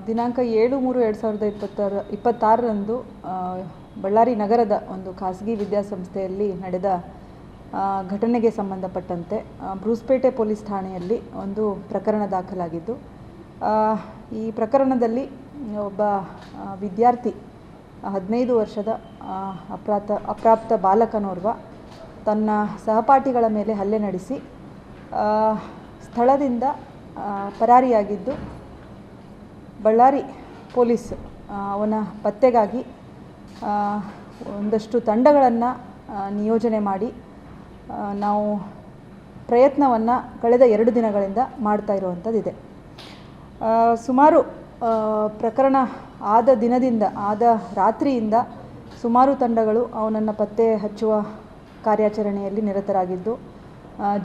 ದಿನಾಂಕ 7/3/2026ರಂದು ಬಳ್ಳಾರಿ ನಗರದ ಒಂದು ಖಾಸಗಿ ವಿದ್ಯಾಸಂಸ್ಥೆಯಲ್ಲಿ ನಡೆದ ಘಟನೆಗೆ ಸಂಬಂಧಪಟ್ಟಂತೆ ಬ್ರೂಸ್ಪೇಟೆ ಪೊಲೀಸ್ ಠಾಣೆಯಲ್ಲಿ ಒಂದು ಪ್ರಕರಣ ದಾಖಲಾಗಿದ್ದು, ಈ ಪ್ರಕರಣದಲ್ಲಿ ಒಬ್ಬ ವಿದ್ಯಾರ್ಥಿ 15 ವರ್ಷದ ಅಪ್ರಾಪ್ತ ಬಾಲಕನೋರ್ವ ತನ್ನ ಸಹಪಾಠಿಗಳ ಮೇಲೆ ಹಲ್ಲೆ ನಡೆಸಿ ಸ್ಥಳದಿಂದ ಪರಾರಿಯಾಗಿದ್ದು, ಬಳ್ಳಾರಿ ಪೊಲೀಸ್ ಅವನ ಪತ್ತೆಗಾಗಿ ಒಂದಷ್ಟು ತಂಡಗಳನ್ನು ನಿಯೋಜನೆ ಮಾಡಿ ನಾವು ಪ್ರಯತ್ನವನ್ನು ಕಳೆದ 2 ದಿನಗಳಿಂದ ಮಾಡ್ತಾ ಇರುವಂಥದ್ದಿದೆ. ಸುಮಾರು ಪ್ರಕರಣ ಆದ ರಾತ್ರಿಯಿಂದ ಸುಮಾರು ತಂಡಗಳು ಅವನನ್ನು ಪತ್ತೆ ಹಚ್ಚುವ ಕಾರ್ಯಾಚರಣೆಯಲ್ಲಿ ನಿರತರಾಗಿದ್ದು,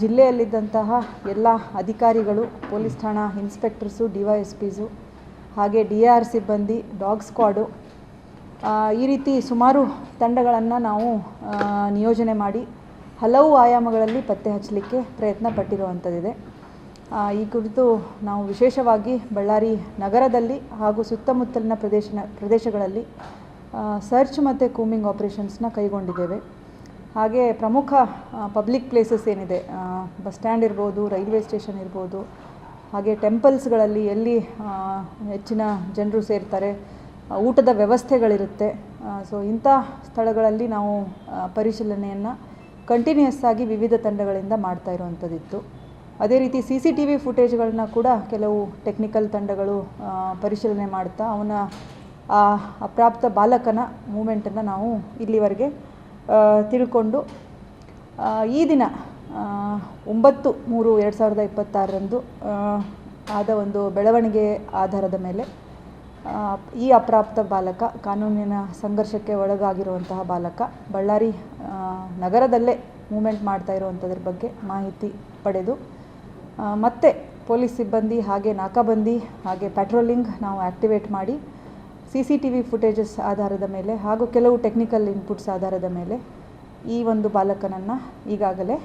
ಜಿಲ್ಲೆಯಲ್ಲಿದ್ದಂತಹ ಎಲ್ಲ ಅಧಿಕಾರಿಗಳು, ಪೊಲೀಸ್ ಠಾಣಾ ಇನ್ಸ್ಪೆಕ್ಟರ್ಸು, DYSPಸು, ಹಾಗೆ DAR ಸಿಬ್ಬಂದಿ, ಡಾಗ್ ಸ್ಕ್ವಾಡು, ಈ ರೀತಿ ಸುಮಾರು ತಂಡಗಳನ್ನು ನಾವು ನಿಯೋಜನೆ ಮಾಡಿ ಹಲವು ಆಯಾಮಗಳಲ್ಲಿ ಪತ್ತೆ ಹಚ್ಚಲಿಕ್ಕೆ ಪ್ರಯತ್ನ ಪಟ್ಟಿರುವಂಥದ್ದಿದೆ. ಈ ಕುರಿತು ನಾವು ವಿಶೇಷವಾಗಿ ಬಳ್ಳಾರಿ ನಗರದಲ್ಲಿ ಹಾಗೂ ಸುತ್ತಮುತ್ತಲಿನ ಪ್ರದೇಶಗಳಲ್ಲಿ ಸರ್ಚ್ ಮತ್ತು ಕೂಂಬಿಂಗ್ ಆಪರೇಷನ್ಸ್ನ ಕೈಗೊಂಡಿದ್ದೇವೆ. ಹಾಗೆ ಪ್ರಮುಖ ಪಬ್ಲಿಕ್ ಪ್ಲೇಸಸ್ ಏನಿದೆ, ಬಸ್ ಸ್ಟ್ಯಾಂಡ್ ಇರ್ಬೋದು, ರೈಲ್ವೆ ಸ್ಟೇಷನ್ ಇರ್ಬೋದು, ಹಾಗೆ ಟೆಂಪಲ್ಸ್ಗಳಲ್ಲಿ ಎಲ್ಲಿ ಹೆಚ್ಚಿನ ಜನರು ಸೇರ್ತಾರೆ, ಊಟದ ವ್ಯವಸ್ಥೆಗಳಿರುತ್ತೆ, ಸೊ ಇಂಥ ಸ್ಥಳಗಳಲ್ಲಿ ನಾವು ಪರಿಶೀಲನೆಯನ್ನು ಕಂಟಿನ್ಯೂಯಸ್ ಆಗಿ ವಿವಿಧ ತಂಡಗಳಿಂದ ಮಾಡ್ತಾ ಇರುವಂಥದ್ದಿತ್ತು. ಅದೇ ರೀತಿ CCTV ಫುಟೇಜ್ಗಳನ್ನ ಕೂಡ ಕೆಲವು ಟೆಕ್ನಿಕಲ್ ತಂಡಗಳು ಪರಿಶೀಲನೆ ಮಾಡ್ತಾ ಅವನ ಅಪ್ರಾಪ್ತ ಬಾಲಕನ ಮೂಮೆಂಟನ್ನು ನಾವು ಇಲ್ಲಿವರೆಗೆ ತಿಳ್ಕೊಂಡು ಈ ದಿನ 9/3/2026ರಂದು ಆದ ಒಂದು ಬೆಳವಣಿಗೆ ಆಧಾರದ ಮೇಲೆ ಈ ಅಪ್ರಾಪ್ತ ಬಾಲಕ, ಕಾನೂನಿನ ಸಂಘರ್ಷಕ್ಕೆ ಒಳಗಾಗಿರುವಂತಹ ಬಾಲಕ ಬಳ್ಳಾರಿ ನಗರದಲ್ಲೇ ಮೂಮೆಂಟ್ ಮಾಡ್ತಾ ಇರುವಂಥದ್ರ ಬಗ್ಗೆ ಮಾಹಿತಿ ಪಡೆದು ಮತ್ತೆ ಪೊಲೀಸ್ ಸಿಬ್ಬಂದಿ ಹಾಗೆ ನಾಕಾಬಂದಿ ಹಾಗೆ ಪ್ಯಾಟ್ರೋಲಿಂಗ್ ನಾವು ಆ್ಯಕ್ಟಿವೇಟ್ ಮಾಡಿ CCTV ಫುಟೇಜಸ್ ಆಧಾರದ ಮೇಲೆ ಹಾಗೂ ಕೆಲವು ಟೆಕ್ನಿಕಲ್ ಇನ್ಪುಟ್ಸ್ ಆಧಾರದ ಮೇಲೆ ಈ ಒಂದು ಬಾಲಕನನ್ನು ಈಗಾಗಲೇ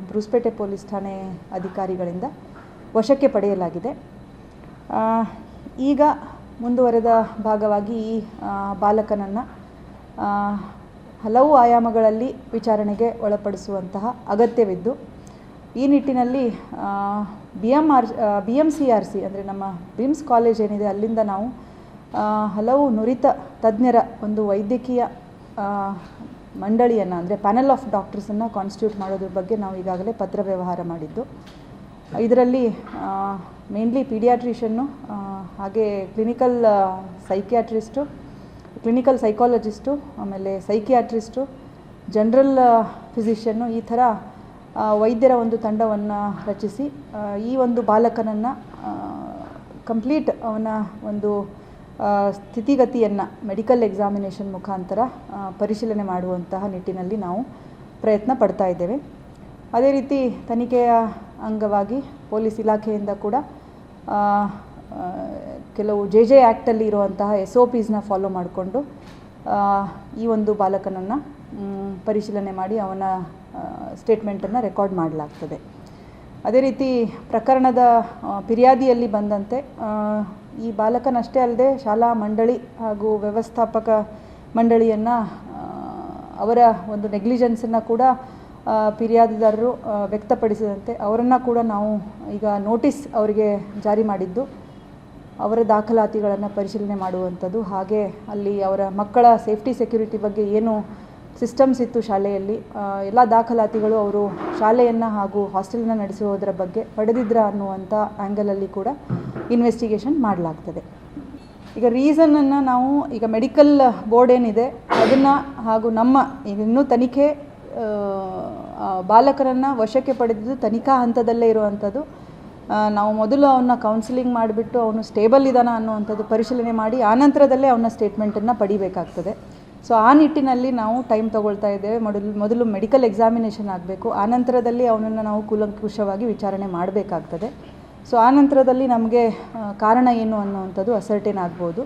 ಬ್ರೂಸ್ಪೇಟೆ ಪೊಲೀಸ್ ಠಾಣೆ ಅಧಿಕಾರಿಗಳಿಂದ ವಶಕ್ಕೆ ಪಡೆಯಲಾಗಿದೆ. ಈಗ ಮುಂದುವರೆದ ಭಾಗವಾಗಿ ಈ ಬಾಲಕನನ್ನು ಹಲವು ಆಯಾಮಗಳಲ್ಲಿ ವಿಚಾರಣೆಗೆ ಒಳಪಡಿಸುವಂತಹ ಅಗತ್ಯವಿದ್ದು, ಈ ನಿಟ್ಟಿನಲ್ಲಿ BMCRC ಅಂದರೆ ನಮ್ಮ BIMS ಕಾಲೇಜ್ ಏನಿದೆ ಅಲ್ಲಿಂದ ನಾವು ಹಲವು ನುರಿತ ತಜ್ಞರ ಒಂದು ವೈದ್ಯಕೀಯ ಮಂಡಳಿಯನ್ನು ಅಂದರೆ ಪ್ಯಾನಲ್ ಆಫ್ ಡಾಕ್ಟರ್ಸನ್ನು ಕಾನ್ಸ್ಟಿಟ್ಯೂಟ್ ಮಾಡೋದ್ರ ಬಗ್ಗೆ ನಾವು ಈಗಾಗಲೇ ಪತ್ರ ವ್ಯವಹಾರ ಮಾಡಿದ್ದು. ಇದರಲ್ಲಿ ಮೇನ್ಲಿ ಪೀಡಿಯಾಟ್ರಿಷನ್ನು, ಹಾಗೆ ಕ್ಲಿನಿಕಲ್ ಸೈಕಿಯಾಟ್ರಿಸ್ಟು, ಕ್ಲಿನಿಕಲ್ ಸೈಕಾಲಜಿಸ್ಟು, ಆಮೇಲೆ ಸೈಕಿಯಾಟ್ರಿಸ್ಟು, ಜನರಲ್ ಫಿಸಿಷಿಯನ್ನು, ಈ ಥರ ವೈದ್ಯರ ಒಂದು ತಂಡವನ್ನು ರಚಿಸಿ ಈ ಒಂದು ಬಾಲಕನನ್ನು ಕಂಪ್ಲೀಟ್ ಅವನ ಒಂದು ಸ್ಥಿತಿಗತಿಯನ್ನು ಮೆಡಿಕಲ್ ಎಕ್ಸಾಮಿನೇಷನ್ ಮುಖಾಂತರ ಪರಿಶೀಲನೆ ಮಾಡುವಂತಹ ನಿಟ್ಟಿನಲ್ಲಿ ನಾವು ಪ್ರಯತ್ನ ಪಡ್ತಾ ಇದ್ದೇವೆ. ಅದೇ ರೀತಿ ತನಿಖೆಯ ಅಂಗವಾಗಿ ಪೊಲೀಸ್ ಇಲಾಖೆಯಿಂದ ಕೂಡ ಕೆಲವು JJ ಆ್ಯಕ್ಟಲ್ಲಿ ಇರುವಂತಹ SOPsನ ಫಾಲೋ ಮಾಡಿಕೊಂಡು ಈ ಒಂದು ಬಾಲಕನನ್ನು ಪರಿಶೀಲನೆ ಮಾಡಿ ಅವನ ಸ್ಟೇಟ್ಮೆಂಟನ್ನು ರೆಕಾರ್ಡ್ ಮಾಡಲಾಗ್ತದೆ. ಅದೇ ರೀತಿ ಪ್ರಕರಣದ ಫಿರ್ಯಾದಿಯಲ್ಲಿ ಬಂದಂತೆ ಈ ಬಾಲಕನಷ್ಟೇ ಅಲ್ಲದೆ ಶಾಲಾ ಮಂಡಳಿ ಹಾಗೂ ವ್ಯವಸ್ಥಾಪಕ ಮಂಡಳಿಯನ್ನು ಅವರ ಒಂದು ನೆಗ್ಲಿಜೆನ್ಸನ್ನು ಕೂಡ ಫಿರ್ಯಾದಿದಾರರು ವ್ಯಕ್ತಪಡಿಸಿದಂತೆ ಅವರನ್ನು ಕೂಡ ನಾವು ಈಗ ನೋಟಿಸ್ ಅವರಿಗೆ ಜಾರಿ ಮಾಡಿದ್ದು, ಅವರ ದಾಖಲಾತಿಗಳನ್ನು ಪರಿಶೀಲನೆ ಮಾಡುವಂಥದ್ದು, ಹಾಗೆ ಅಲ್ಲಿ ಅವರ ಮಕ್ಕಳ ಸೇಫ್ಟಿ ಸೆಕ್ಯೂರಿಟಿ ಬಗ್ಗೆ ಏನು ಸಿಸ್ಟಮ್ಸ್ ಇತ್ತು ಶಾಲೆಯಲ್ಲಿ, ಎಲ್ಲ ದಾಖಲಾತಿಗಳು ಅವರು ಶಾಲೆಯನ್ನು ಹಾಗೂ ಹಾಸ್ಟೆಲನ್ನು ನಡೆಸುವುದರ ಬಗ್ಗೆ ಪಡೆದಿದ್ರ ಅನ್ನುವಂಥ ಆ್ಯಂಗಲಲ್ಲಿ ಕೂಡ ಇನ್ವೆಸ್ಟಿಗೇಷನ್ ಮಾಡಲಾಗ್ತದೆ. ಈಗ ರೀಸನನ್ನು ನಾವು ಈಗ ಮೆಡಿಕಲ್ ಬೋರ್ಡ್ ಏನಿದೆ ಅದನ್ನು ಹಾಗೂ ನಮ್ಮ ಈಗ ಇನ್ನೂ ತನಿಖೆ ಬಾಲಕರನ್ನು ವಶಕ್ಕೆ ಪಡೆದಿದ್ದು ತನಿಖಾ ಹಂತದಲ್ಲೇ ಇರುವಂಥದ್ದು. ನಾವು ಮೊದಲು ಅವನ್ನ ಕೌನ್ಸಿಲಿಂಗ್ ಮಾಡಿಬಿಟ್ಟು ಅವನು ಸ್ಟೇಬಲ್ ಇದ್ದಾನ ಅನ್ನುವಂಥದ್ದು ಪರಿಶೀಲನೆ ಮಾಡಿ ಆನಂತರದಲ್ಲೇ ಅವನ ಸ್ಟೇಟ್ಮೆಂಟನ್ನು ಪಡಿಬೇಕಾಗ್ತದೆ. ಸೊ ಆ ನಿಟ್ಟಿನಲ್ಲಿ ನಾವು ಟೈಮ್ ತೊಗೊಳ್ತಾ ಇದ್ದೇವೆ. ಮೊದಲು ಮೆಡಿಕಲ್ ಎಕ್ಸಾಮಿನೇಷನ್ ಆಗಬೇಕು, ಆನಂತರದಲ್ಲಿ ಅವನನ್ನು ನಾವು ಕೂಲಂಕುಷವಾಗಿ ವಿಚಾರಣೆ ಮಾಡಬೇಕಾಗ್ತದೆ. ಸೊ ಆನಂತರದಲ್ಲಿ ನಮಗೆ ಕಾರಣ ಏನು ಅನ್ನುವಂಥದ್ದು ಅಸರ್ಟೇನ್ ಆಗ್ಬೋದು.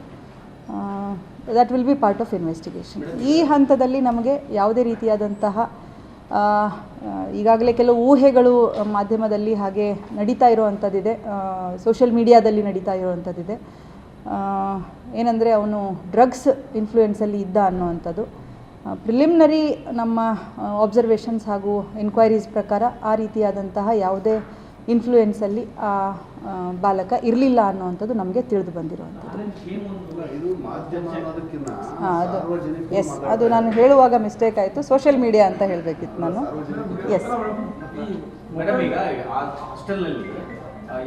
That will be part of investigation. ಈ ಹಂತದಲ್ಲಿ ನಮಗೆ ಯಾವುದೇ ರೀತಿಯಾದಂತಹ ಈಗಾಗಲೇ ಕೆಲವು ಊಹೆಗಳು ಮಾಧ್ಯಮದಲ್ಲಿ ಹಾಗೆ ನಡೀತಾ ಇರುವಂಥದ್ದಿದೆ, ಸೋಷಿಯಲ್ ಮೀಡಿಯಾದಲ್ಲಿ ನಡೀತಾ ಇರುವಂಥದ್ದಿದೆ. ಏನಂದರೆ ಅವನು ಡ್ರಗ್ಸ್ ಇನ್ಫ್ಲೂಯೆನ್ಸಲ್ಲಿ ಇದ್ದ ಅನ್ನೋವಂಥದ್ದು. ಪ್ರಿಲಿಮಿನರಿ ನಮ್ಮ ಅಬ್ಸರ್ವೇಷನ್ಸ್ ಹಾಗೂ ಎನ್ಕ್ವೈರೀಸ್ ಪ್ರಕಾರ ಆ ರೀತಿಯಾದಂತಹ ಯಾವುದೇ ಇನ್ಫ್ಲೂಯೆನ್ಸಲ್ಲಿ ಆ ಬಾಲಕ ಇರಲಿಲ್ಲ ಅನ್ನೋವಂಥದ್ದು ನಮಗೆ ತಿಳಿದು ಬಂದಿರುವಂಥದ್ದು. ಅದು ನಾನು ಹೇಳುವಾಗ ಮಿಸ್ಟೇಕ್ ಆಯಿತು, ಸೋಷಿಯಲ್ ಮೀಡಿಯಾ ಅಂತ ಹೇಳಬೇಕಿತ್ತು ನಾನು. ಎಸ್ ಮೇಡಮ್, ಈಗ ಹಾಸ್ಟೆಲ್ನಲ್ಲಿ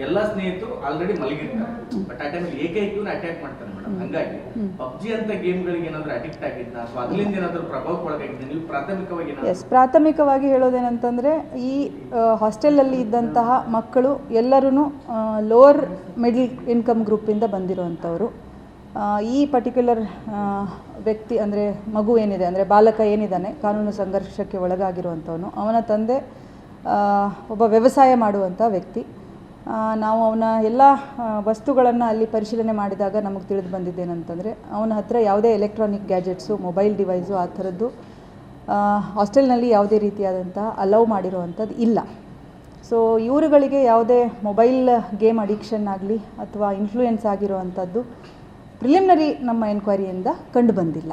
ಎಲ್ಲ ಸ್ನೇಹಿತರು ಆಲ್ರೆಡಿ ಮಲಗಿರ್ತಾರೆ, ಬಟ್ ಆ ಟೈಮಲ್ಲಿ ಏಕೈಕನ ಅಟ್ಯಾಕ್ ಮಾಡ್ತಾರೆ ಮೇಡಮ್. ಹಂಗಾಗಿ ಪಬ್ಜಿ ಅಂತ ಗೇಮ್ಗಳಿಗೆ ಏನಾದರೂ ಅಡಿಕ್ಟ್ ಆಗಿದ್ದ ಅಥವಾ ಅದರಿಂದ ಏನಾದರೂ ಪ್ರಭಾವಕ್ಕೊಳಗಾಗಿದ್ದ ನೀವು ಪ್ರಾಥಮಿಕವಾಗಿ? ಎಸ್, ಪ್ರಾಥಮಿಕವಾಗಿ ಹೇಳೋದೇನಂತಂದರೆ ಈ ಹಾಸ್ಟೆಲಲ್ಲಿ ಇದ್ದಂತಹ ಮಕ್ಕಳು ಎಲ್ಲರೂ ಲೋವರ್ ಮಿಡ್ಲ್ ಇನ್ಕಮ್ ಗ್ರೂಪಿಂದ ಬಂದಿರುವಂಥವರು. ಈ ಪರ್ಟಿಕ್ಯುಲರ್ ವ್ಯಕ್ತಿ ಅಂದರೆ ಮಗು ಏನಿದೆ, ಅಂದರೆ ಬಾಲಕ ಏನಿದ್ದಾನೆ, ಕಾನೂನು ಸಂಘರ್ಷಕ್ಕೆ ಒಳಗಾಗಿರುವಂಥವನು, ಅವನ ತಂದೆ ಒಬ್ಬ ವ್ಯವಸಾಯ ಮಾಡುವಂಥ ವ್ಯಕ್ತಿ. ನಾವು ಅವನ ಎಲ್ಲ ವಸ್ತುಗಳನ್ನು ಅಲ್ಲಿ ಪರಿಶೀಲನೆ ಮಾಡಿದಾಗ ನಮಗೆ ತಿಳಿದು ಬಂದಿದ್ದೇನಂತಂದರೆ ಅವನ ಹತ್ರ ಯಾವುದೇ ಎಲೆಕ್ಟ್ರಾನಿಕ್ ಗ್ಯಾಜೆಟ್ಸು, ಮೊಬೈಲ್ ಡಿವೈಸು ಆ ಥರದ್ದು ಹಾಸ್ಟೆಲ್ನಲ್ಲಿ ಯಾವುದೇ ರೀತಿಯಾದಂಥ ಅಲೌ ಮಾಡಿರುವಂಥದ್ದು ಇಲ್ಲ. ಸೊ ಇವರುಗಳಿಗೆ ಯಾವುದೇ ಮೊಬೈಲ್ ಗೇಮ್ ಅಡಿಕ್ಷನ್ ಆಗಲಿ ಅಥವಾ ಇನ್ಫ್ಲೂಯೆನ್ಸ್ ಆಗಿರುವಂಥದ್ದು ಪ್ರಿಲಿಮಿನರಿ ನಮ್ಮ ಎನ್ಕ್ವೈರಿಯಿಂದ ಕಂಡು ಬಂದಿಲ್ಲ.